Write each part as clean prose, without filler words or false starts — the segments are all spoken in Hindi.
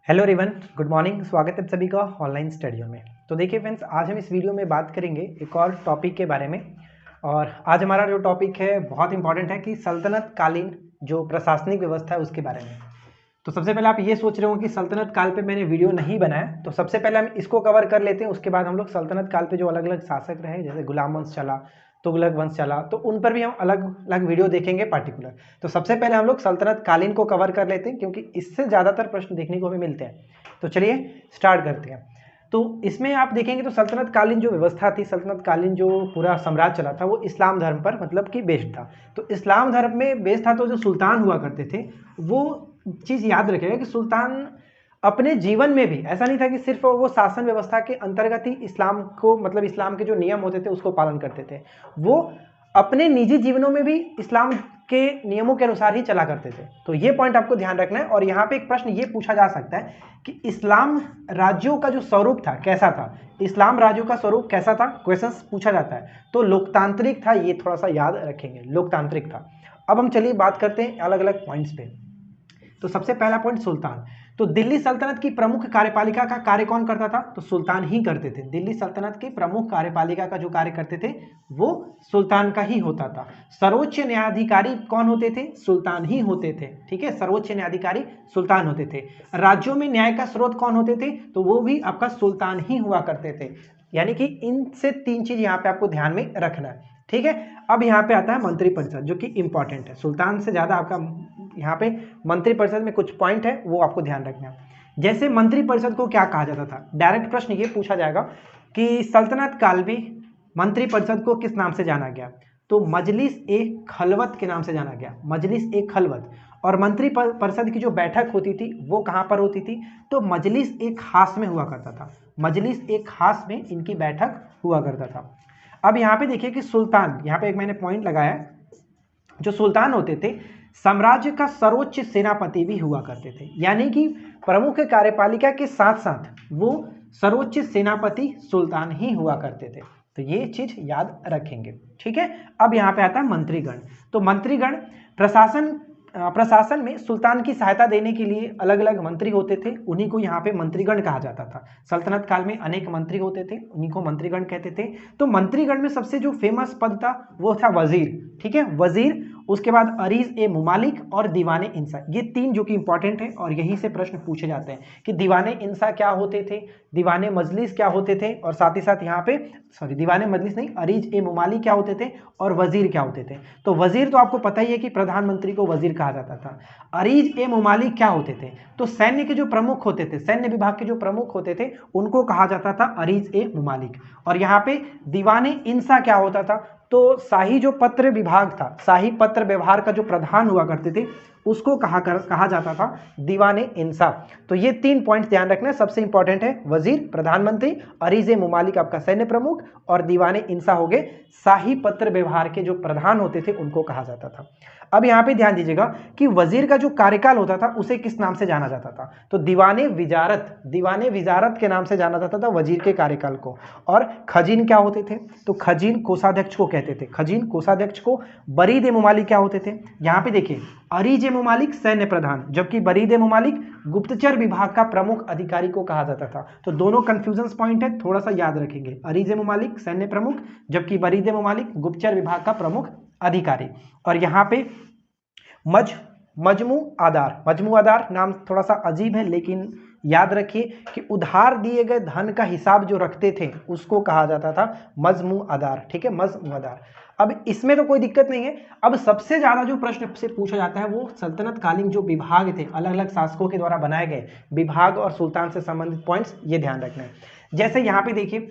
Hello everyone, good morning. स्वागत है सभी का ऑनलाइन स्टडियो में। तो देखिए फ्रेंड्स, आज हम इस वीडियो में बात करेंगे एक और टॉपिक के बारे में। और आज हमारा जो टॉपिक है बहुत इंपॉर्टेंट है कि सल्तनत कालीन जो प्रशासनिक व्यवस्था है उसके बारे में। तो सबसे पहले आप ये सोच रहे हो कि सल्तनत काल पे मैंने वीडियो नहीं बनाया, तो सबसे पहले हम इसको कवर कर लेते हैं। उसके बाद हम लोग सल्तनत काल पे जो अलग अलग शासक रहे, जैसे गुलाम वंश चला, तुगलक वंश चला, तो उन पर भी हम अलग अलग वीडियो देखेंगे पार्टिकुलर। तो सबसे पहले हम लोग सल्तनत कालीन को कवर कर लेते हैं, क्योंकि इससे ज़्यादातर प्रश्न देखने को हमें मिलते हैं। तो चलिए स्टार्ट करते हैं। तो इसमें आप देखेंगे तो सल्तनत कालीन जो व्यवस्था थी, सल्तनत कालीन जो पूरा साम्राज्य चला था, वो इस्लाम धर्म पर मतलब कि बेस्ड था। तो इस्लाम धर्म में बेस्ड था, तो जो सुल्तान हुआ करते थे वो चीज़ याद रखिएगा कि सुल्तान अपने जीवन में भी ऐसा नहीं था कि सिर्फ वो शासन व्यवस्था के अंतर्गत ही इस्लाम को मतलब इस्लाम के जो नियम होते थे उसको पालन करते थे। वो अपने निजी जीवनों में भी इस्लाम के नियमों के अनुसार ही चला करते थे। तो ये पॉइंट आपको ध्यान रखना है। और यहाँ पे एक प्रश्न ये पूछा जा सकता है कि इस्लाम राज्यों का जो स्वरूप था कैसा था, इस्लाम राज्यों का स्वरूप कैसा था, क्वेश्चंस पूछा जाता है। तो लोकतांत्रिक था, ये थोड़ा सा याद रखेंगे, लोकतांत्रिक था। अब हम चलिए बात करते हैं अलग अलग पॉइंट्स पे। तो सबसे पहला पॉइंट सुल्तान। तो दिल्ली सल्तनत की प्रमुख कार्यपालिका का कार्य कौन करता था? तो सुल्तान ही करते थे। दिल्ली सल्तनत की प्रमुख कार्यपालिका का जो कार्य करते थे वो सुल्तान का ही होता था। सर्वोच्च न्यायाधिकारी कौन होते थे? सुल्तान ही होते थे। ठीक है, सर्वोच्च न्यायाधिकारी सुल्तान होते थे। राज्यों में न्याय का स्रोत कौन होते थे? तो वो भी आपका सुल्तान ही हुआ करते थे। यानी कि इनसे तीन चीज यहाँ पे आपको ध्यान में रखना है। ठीक है, अब यहाँ पे आता है मंत्रिपरिषद, जो कि इंपॉर्टेंट है। सुल्तान से ज्यादा आपका यहाँ पे मंत्रिपरिषद में कुछ पॉइंट है वो आपको ध्यान रखना है। जैसे मंत्रिपरिषद को क्या कहा जाता था, डायरेक्ट प्रश्न ये पूछा जाएगा कि सल्तनत काल में मंत्रिपरिषद को किस नाम से जाना गया? तो मजलिस ए खलवत के नाम से जाना गया, मजलिस ए खलवत। और मंत्रिपरिषद की जो बैठक होती थी वो कहाँ पर होती थी? तो मजलिस ए खास में हुआ करता था। मजलिस ए खास में इनकी बैठक हुआ करता था। अब यहाँ पे देखिए कि सुल्तान, यहाँ पे एक मैंने पॉइंट लगाया, जो सुल्तान होते थे साम्राज्य का सर्वोच्च सेनापति भी हुआ करते थे। यानी कि प्रमुख कार्यपालिका के साथ साथ वो सर्वोच्च सेनापति सुल्तान ही हुआ करते थे। तो ये चीज याद रखेंगे। ठीक है, अब यहाँ पे आता है मंत्रीगण। तो मंत्रीगण प्रशासन में सुल्तान की सहायता देने के लिए अलग अलग मंत्री होते थे, उन्हीं को यहाँ पे मंत्रीगण कहा जाता था। सल्तनत काल में अनेक मंत्री होते थे, उन्हीं को मंत्रीगण कहते थे। तो मंत्रीगण में सबसे जो फेमस पद था वो था वजीर। ठीक है, वजीर, उसके बाद अरीज ए मुमालिक और दीवाने इंसा, ये तीन जो कि इंपॉर्टेंट है और यहीं से प्रश्न पूछे जाते हैं कि दीवाने इंसा क्या होते थे, दीवाने मजलिस क्या होते थे, और साथ ही साथ यहाँ पे दीवाने मजलिस नहीं, अरीज ए मुमालिक क्या होते थे और वजीर क्या होते थे। तो वजीर तो आपको पता ही है कि प्रधानमंत्री को वजीर कहा जाता था। अरीज ए मुमालिक क्या होते थे? तो सैन्य के जो प्रमुख होते थे, सैन्य विभाग के जो प्रमुख होते थे उनको कहा जाता था अरीज ए मुमालिक। और यहाँ पे दीवाने इंसा क्या होता था? तो शाही जो पत्र विभाग था, शाही पत्र व्यवहार का जो प्रधान हुआ करते थे उसको कहा जाता था दीवाने इंसा। तो ये तीन पॉइंट ध्यान रखना, सबसे इंपॉर्टेंट है वजीर प्रधानमंत्री, अरीज ए मुमालिक आपका सैन्य प्रमुख, और दीवाने इंसा हो गए शाही पत्र व्यवहार के जो प्रधान होते थे उनको कहा जाता था। अब यहाँ पे ध्यान दीजिएगा कि वजीर का जो कार्यकाल होता था उसे किस नाम से जाना जाता था? तो दीवाने विजारत, दीवाने विजारत के नाम से जाना जाता था वजीर के कार्यकाल को। और खजीन क्या होते थे? तो खजीन कोषाध्यक्ष को कहते थे, खजीन कोषाध्यक्ष को। बरीद ए मुमालिक क्या होते थे? यहाँ पे देखिए अरीज ए मुमालिक सैन्य प्रधान, जबकि बरीद ए मुमालिक गुप्तचर विभाग का प्रमुख अधिकारी को कहा जाता था। तो दोनों कंफ्यूजन पॉइंट है, थोड़ा सा याद रखेंगे। अरीज ए मुमालिक सैन्य प्रमुख, जबकि बरीद ए मुमालिक गुप्तचर विभाग का प्रमुख अधिकारी। और यहाँ पे मजमू आदार नाम थोड़ा सा अजीब है, लेकिन याद रखिए कि उधार दिए गए धन का हिसाब जो रखते थे उसको कहा जाता था मजमू आदार। ठीक है, मजमू आदार। अब इसमें तो कोई दिक्कत नहीं है। अब सबसे ज्यादा जो प्रश्न से पूछा जाता है वो सल्तनत कालीन जो विभाग थे, अलग अलग शासकों के द्वारा बनाए गए विभाग और सुल्तान से संबंधित पॉइंट्स, ये ध्यान रखना है। जैसे यहाँ पे देखिए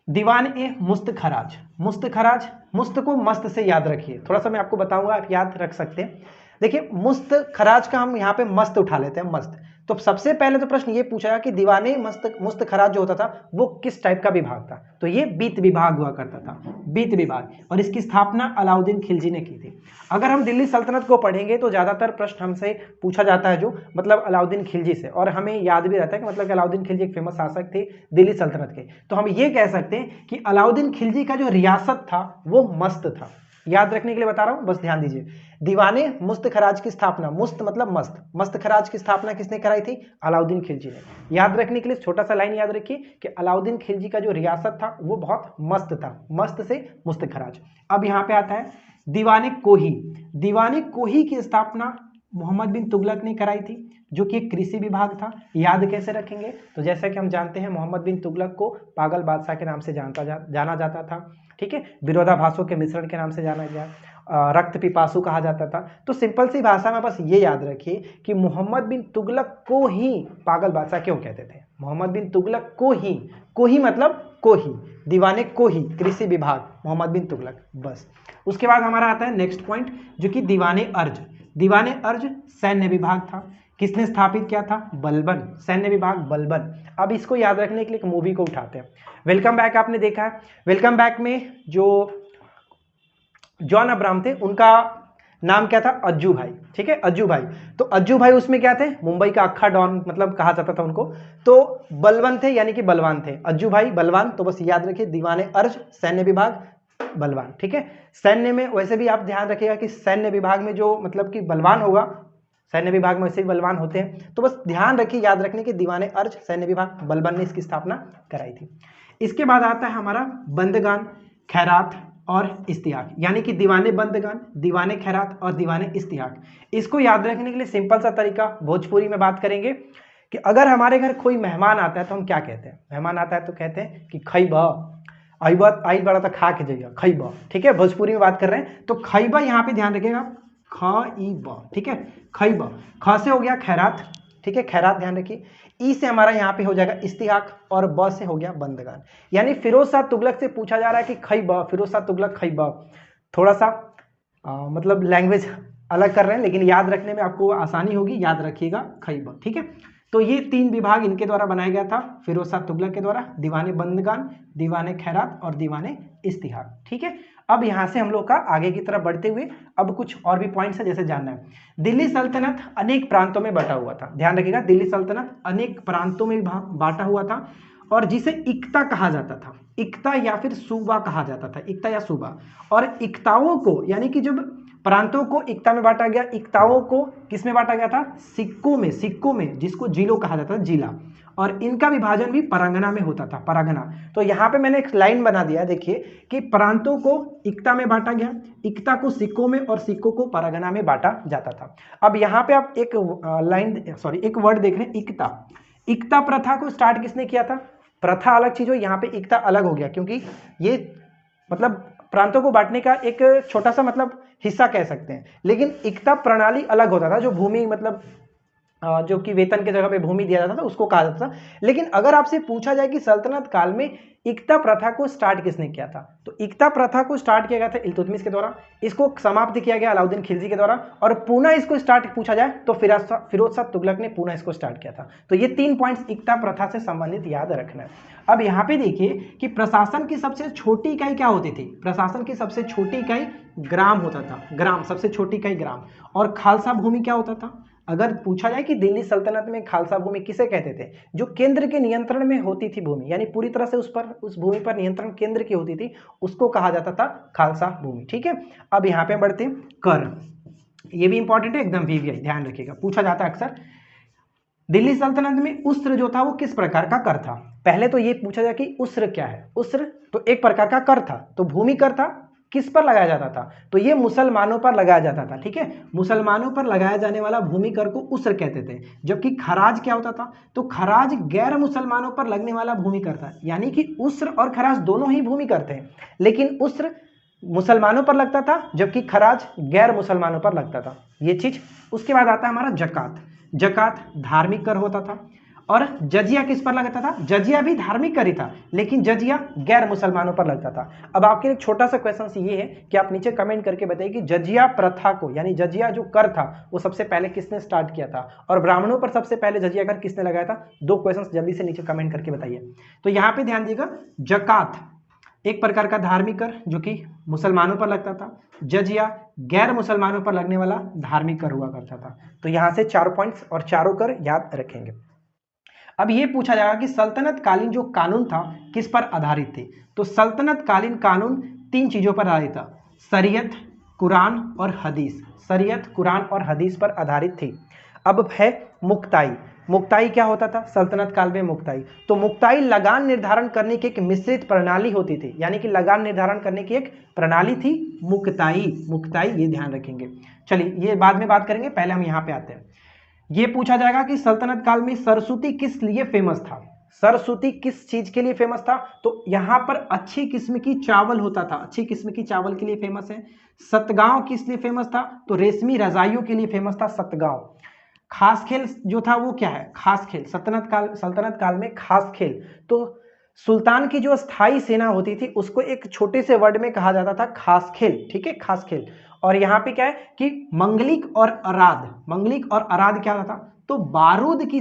दीवान ए मुस्त खराज, मुस्त खराज, मुस्त को मस्त से याद रखिए, थोड़ा सा मैं आपको बताऊंगा, आप याद रख सकते हैं। देखिए मुस्त खराज का हम यहाँ पे मस्त उठा लेते हैं, मस्त। तो सबसे पहले तो प्रश्न ये पूछा कि दीवाने मुस्त खराज जो होता था वो किस टाइप का विभाग था? तो ये वित्त विभाग हुआ करता था, वित्त विभाग। और इसकी स्थापना अलाउद्दीन खिलजी ने की थी। अगर हम दिल्ली सल्तनत को पढ़ेंगे तो ज्यादातर प्रश्न हमसे पूछा जाता है जो मतलब अलाउद्दीन खिलजी से, और हमें याद भी रहता है कि मतलब अलाउद्दीन खिलजी एक फेमस शासक थे दिल्ली सल्तनत के। तो हम ये कह सकते हैं कि अलाउद्दीन खिलजी का जो रियासत था वो मस्त था। याद रखने के लिए बता रहा हूं, बस ध्यान दीजिए। दीवाने मुस्त खराज की स्थापना, मुस्त मतलब मस्त, मस्त खराज की स्थापना किसने कराई थी? अलाउद्दीन खिलजी ने। याद रखने के लिए छोटा सा लाइन याद रखिए कि अलाउद्दीन खिलजी का जो रियासत था वो बहुत मस्त था, मस्त से मुस्त खराज। अब यहाँ पे आता है दीवाने कोही। दीवाने कोही की स्थापना मोहम्मद बिन तुगलक ने कराई थी, जो कि एक कृषि विभाग था। याद कैसे रखेंगे? तो जैसा कि हम जानते हैं मोहम्मद बिन तुगलक को पागल बादशाह के नाम से जाना जाता था, ठीक है, विरोधाभासों के मिश्रण के नाम से जाना गया, रक्त पिपासु कहा जाता था। तो सिंपल सी भाषा में बस ये याद रखिए कि मोहम्मद बिन तुगलक को ही पागल बादशाह क्यों कहते थे। मोहम्मद बिन तुगलक को ही मतलब को ही, दीवाने को ही, कृषि विभाग, मोहम्मद बिन तुगलक, बस। उसके बाद हमारा आता है नेक्स्ट पॉइंट, जो कि दीवाने अर्ज। दीवाने अर्ज सैन्य विभाग था। किसने स्थापित किया था? बलबन, सैन्य विभाग बलबन। अब इसको याद रखने के लिए एक मूवी को उठाते हैं, वेलकम बैक, आपने देखा है। वेलकम बैक में जो जॉन अब्राहम थे उनका नाम क्या था? अज्जू भाई, ठीक है, अज्जू भाई। तो अज्जू भाई उसमें क्या थे? मुंबई का अक्खा डॉन मतलब कहा जाता था उनको। तो बलवन थे, यानी कि बलवान थे, अज्जू भाई बलवान। तो बस याद रखिए दीवाने अर्ज सैन्य विभाग बलवान, ठीक है। सैन्य में वैसे भी आप ध्यान रखिएगा कि सैन्य विभाग में जो मतलब कि बलवान होगा, सैन्य विभाग में वैसे भी बलवान होते हैं। तो बस ध्यान रखिए, याद रखने के दीवाने अर्ज सैन्य विभाग बलबन ने इसकी स्थापना कराई थी। इसके बाद आता है हमारा बंदगान, खैरात और इस्तियाक, यानी कि दीवाने बंदगान, दीवाने खैरात और दीवाने इस्तियाक। इसको याद रखने के लिए सिंपल सा तरीका भोजपुरी में बात करेंगे कि अगर हमारे घर कोई मेहमान आता है तो हम क्या कहते हैं? मेहमान आता है तो कहते हैं कि खैबा, आइबा, आई बड़ा था खा के जाइए, खैबा, ठीक है, भोजपुरी में बात कर रहे हैं। तो खैबा यहाँ पे ध्यान रखिएगा, खईबा, ठीक है, खैबा। ख से हो गया खैरात, ठीक है, खैरात ध्यान रखिए। ई से हमारा यहाँ पे हो जाएगा इस्तिहाक और ब से हो गया बंदगान। यानी फिरोज शाह तुगलक से पूछा जा रहा है कि खैबा, फिरोज शाह तुगलक खैबा। थोड़ा सा मतलब लैंग्वेज अलग कर रहे हैं, लेकिन याद रखने में आपको आसानी होगी, याद रखिएगा खैबा, ठीक है। तो ये 3 विभाग इनके द्वारा बनाया गया था, फिरोज शाह तुगलक के द्वारा, दीवाने बंदगान, दीवाने खैरात और दीवाने इस्तिहाक, ठीक है। अब यहाँ से हम लोग का आगे की तरफ बढ़ते हुए अब कुछ और भी पॉइंट्स है जैसे जानना है। दिल्ली सल्तनत अनेक प्रांतों में बटा हुआ था, ध्यान रखिएगा, दिल्ली सल्तनत अनेक प्रांतों में बांटा हुआ था और जिसे इक्ता कहा जाता था, इक्ता या फिर सूबा कहा जाता था, इक्ता या सूबा। और इक्ताओं को, यानी कि जब प्रांतों को इक्ता में बांटा गया, इक्ताओं को किस में बांटा गया था? सिक्कों में, सिक्कों में, जिसको जिलों कहा जाता था, जिला। और इनका विभाजन भी परगना में होता था, परगना। तो यहाँ पे मैंने एक लाइन बना दिया, देखिए कि प्रांतों को इक्ता में बांटा गया, इक्ता को सिक्कों में और सिक्कों को परगना में बांटा जाता था। अब यहाँ पे आप एक एक वर्ड देख रहे हैं, इक्ता। इक्ता प्रथा को स्टार्ट किसने किया था? प्रथा अलग चीज हो, यहाँ पे इक्ता अलग हो गया, क्योंकि ये मतलब प्रांतों को बांटने का एक छोटा सा मतलब हिस्सा कह सकते हैं। लेकिन इक्ता प्रणाली अलग होता था, जो भूमि मतलब जो कि वेतन के जगह पे भूमि दिया जाता था उसको कहा जाता था। लेकिन अगर आपसे पूछा जाए कि सल्तनत काल में इक्ता प्रथा को स्टार्ट किसने किया था, तो इक्ता प्रथा को स्टार्ट किया गया था इल्तुतमिश के द्वारा, इसको समाप्त किया गया अलाउद्दीन खिलजी के द्वारा, और पुनः इसको स्टार्ट पूछा जाए तो फिरोज शाह तुगलक ने पुनः इसको स्टार्ट किया था। तो ये 3 पॉइंट्स इक्ता प्रथा से संबंधित याद रखना है। अब यहाँ पे देखिए कि प्रशासन की सबसे छोटी इकाई क्या होती थी? प्रशासन की सबसे छोटी इकाई ग्राम होता था, ग्राम, सबसे छोटी इकाई ग्राम। और खालसा भूमि क्या होता था? अगर पूछा जाए कि दिल्ली सल्तनत में खालसा भूमि किसे कहते थे? जो केंद्र के नियंत्रण में होती थी भूमि, यानी पूरी तरह से उस भूमि पर नियंत्रण केंद्र की होती थी, उसको कहा जाता था खालसा भूमि, ठीक है। अब यहाँ पे बढ़ते हैं कर, ये भी इंपॉर्टेंट है, एकदम वीवीआई, ध्यान रखिएगा, पूछा जाता है अक्सर। दिल्ली सल्तनत में उस्र जो था वो किस प्रकार का कर था? पहले तो ये पूछा जाए कि उस्र क्या है? उस्र तो एक प्रकार का कर था, तो भूमि कर था, किस पर लगाया जाता था? तो ये मुसलमानों पर लगाया जाता था, ठीक है, मुसलमानों पर लगाया जाने वाला भूमि कर को उस्र कहते थे। जबकि खराज क्या होता था? तो खराज गैर मुसलमानों पर लगने वाला भूमि कर था, यानी कि उस्र और खराज दोनों ही भूमि करते हैं, लेकिन उस्र मुसलमानों पर लगता था जबकि खराज गैर मुसलमानों पर लगता था, ये चीज। उसके बाद आता है हमारा जकात। जकात धार्मिक कर होता था। और जजिया किस पर लगता था? जजिया भी धार्मिक कर ही था, लेकिन जजिया गैर मुसलमानों पर लगता था। अब आपके लिए एक छोटा सा क्वेश्चन ये है कि आप नीचे कमेंट करके बताइए कि जजिया प्रथा को, यानी जजिया जो कर था वो सबसे पहले किसने स्टार्ट किया था, और ब्राह्मणों पर सबसे पहले जजिया कर किसने लगाया था? 2 क्वेश्चन जल्दी से नीचे कमेंट करके बताइए। तो यहाँ पे ध्यान दीजिएगा, जकात एक प्रकार का धार्मिक कर जो कि मुसलमानों पर लगता था, जजिया गैर मुसलमानों पर लगने वाला धार्मिक कर हुआ करता था। तो यहां से 4 पॉइंट्स और चारों कर याद रखेंगे। अब ये पूछा जाएगा कि सल्तनत कालीन जो कानून था किस पर आधारित थे? तो सल्तनत कालीन कानून 3 चीजों पर आधारित था। शरीयत, कुरान और हदीस, शरीयत, कुरान और हदीस पर आधारित थी। अब है मुक्ताई। मुक्ताई क्या होता था? सल्तनत काल में मुक्ताई, तो मुक्ताई लगान निर्धारण करने की एक मिश्रित प्रणाली होती थी, यानी कि लगान निर्धारण करने की एक प्रणाली थी मुक्ताई। मुक्ताई, ये ध्यान रखेंगे। चलिए ये बाद में बात करेंगे, पहले हम यहाँ पे आते हैं। ये पूछा जाएगा कि सल्तनत काल में सरस्वती किस लिए फेमस था? सरस्वती किस चीज के लिए फेमस था? तो यहां पर अच्छी किस्म की चावल होता था, अच्छी किस्म की चावल के लिए फेमस है। सतगांव किस लिए फेमस था? तो रेशमी रजाइयों के लिए फेमस था सतगांव। खास खेल जो था वो क्या है? खास खेल, सल्तनत काल में खास खेल, तो सुल्तान की जो स्थायी सेना होती थी उसको एक छोटे से वर्ड में कहा जाता था खास खेल, ठीक है, खास खेल। और यहाँ पे क्या है कि मंगलिक और अराद, मंगलिक और अराद क्या होता था? तो बारूद की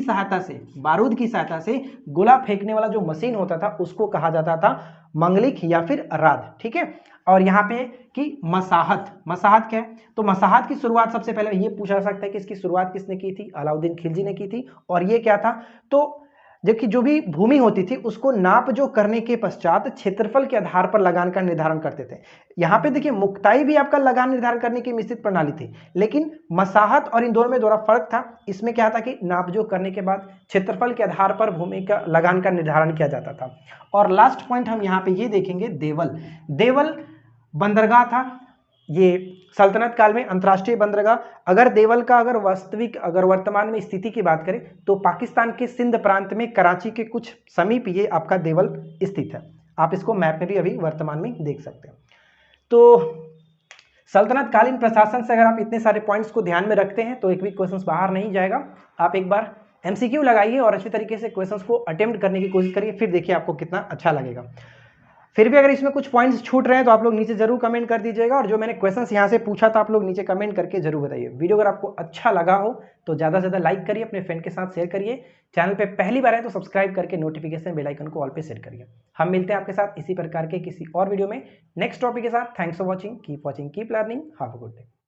सहायता से गोला फेंकने वाला जो मशीन होता था उसको कहा जाता था मंगलिक या फिर अराद, ठीक है। और यहाँ पे कि मसाहत, मसाहत क्या है? तो मसाहत की शुरुआत सबसे पहले ये पूछा जा सकता है कि इसकी शुरुआत किसने की थी? अलाउद्दीन खिलजी ने की थी। और ये क्या था? तो जबकि जो भी भूमि होती थी उसको नाप जो करने के पश्चात क्षेत्रफल के आधार पर लगान का निर्धारण करते थे। यहाँ पे देखिए मुक्ताई भी आपका लगान निर्धारण करने की मिश्रित प्रणाली थी, लेकिन मसाहत और इन दोनों में थोड़ा फर्क था। इसमें क्या था कि नापजोख करने के बाद क्षेत्रफल के आधार पर भूमि का लगान का निर्धारण किया जाता था। और लास्ट पॉइंट हम यहाँ पे ये देखेंगे, देवल। देवल बंदरगाह था, ये सल्तनत काल में अंतर्राष्ट्रीय बंदरगाह। अगर देवल का अगर वर्तमान में स्थिति की बात करें तो पाकिस्तान के सिंध प्रांत में कराची के कुछ समीप ये आपका देवल स्थित है। आप इसको मैप में भी अभी वर्तमान में देख सकते हैं। तो सल्तनत कालीन प्रशासन से अगर आप इतने सारे पॉइंट्स को ध्यान में रखते हैं तो एक भी क्वेश्चन बाहर नहीं जाएगा। आप एक बार MCQ लगाइए और अच्छी तरीके से क्वेश्चंस को अटेम्प्ट करने की कोशिश करिए, फिर देखिए आपको कितना अच्छा लगेगा। फिर भी अगर इसमें कुछ पॉइंट्स छूट रहे हैं तो आप लोग नीचे जरूर कमेंट कर दीजिएगा, और जो मैंने क्वेश्चंस यहाँ से पूछा था आप लोग नीचे कमेंट करके जरूर बताइए। वीडियो अगर आपको अच्छा लगा हो तो ज़्यादा से ज़्यादा लाइक करिए, अपने फ्रेंड के साथ शेयर करिए। चैनल पे पहली बार है तो सब्सक्राइब करके नोटिफिकेशन बेल आइकन को ऑल पे सेट करिए। हम मिलते हैं आपके साथ इसी प्रकार के किसी और वीडियो में नेक्स्ट टॉपिक के साथ। Thanks for watching, keep learning, have a good day.